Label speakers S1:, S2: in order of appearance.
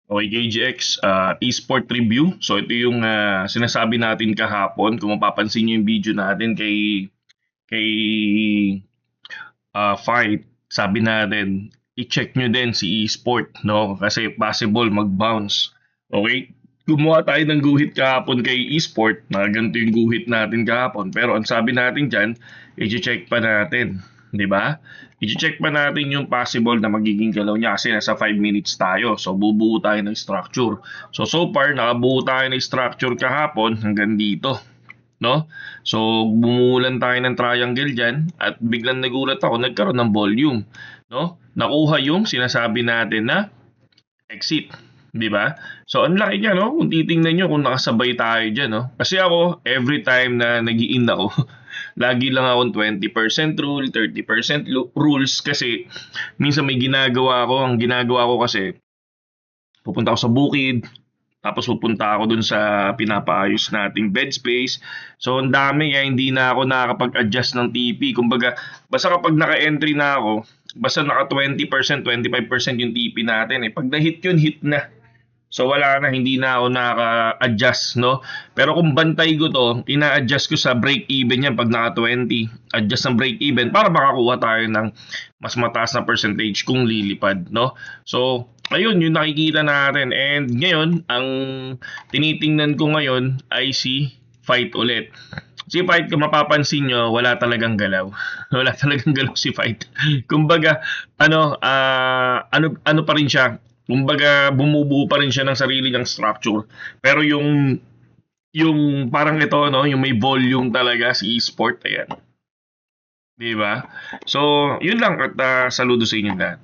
S1: Okay, KGX, Esport Review. So ito yung sinasabi natin kahapon. Kung mapapansin nyo yung video natin kay Fight, sabi natin, i-check nyo din si Esport, no? Kasi possible mag-bounce. Okay? Gumawa tayo ng guhit kahapon kay Esport, na ganito yung guhit natin kahapon. Pero ang sabi natin dyan, i-check pa natin. Di ba? I-check pa natin yung possible na magiging galaw niya kasi nasa 5 minutes tayo. So, bubuo tayo ng structure. So far, nakabuo tayo ng structure kahapon hanggang dito. No? So, bumulan tayo ng triangle dyan at biglang nagulat ako, nagkaroon ng volume. No? Nakuha yung sinasabi natin na exit. Di ba? So, ang laki niya, no? Kung titingnan nyo, kung nakasabay tayo dyan, no? Kasi ako, every time na nag-i-in ako, lagi lang akong 20% rule, 30% rules kasi minsan may ginagawa ako. Ang ginagawa ko kasi, pupunta ako sa bukid, tapos pupunta ako dun sa pinapaayos nating bed space. So, ang dami kaya hindi na ako nakakapag-adjust ng TP. Kumbaga, basta kapag naka-entry na ako, basta naka 20%, 25% yung TP natin. Pag na-hit yun, hit na. So wala na, hindi na ako naka-adjust, no? Pero kung bantay ko to, ina-adjust ko sa break even yan pag naka 20. Adjust ng break even para makakuha tayo ng mas mataas na percentage kung lilipad, no? So, ayun, yung nakikita natin. And ngayon, ang tinitingnan ko ngayon ay si Fight ulit. Si Fight, kung mapapansin nyo, wala talagang galaw. Wala talagang galaw si Fight. Kumbaga, ano pa rin siya, kumbaga bumubuo pa rin siya ng sarili niyang structure. Pero yung parang ito, no, yung may volume talaga si Esport, ayan. 'Di ba? So, yun lang at saludo sa inyo lahat.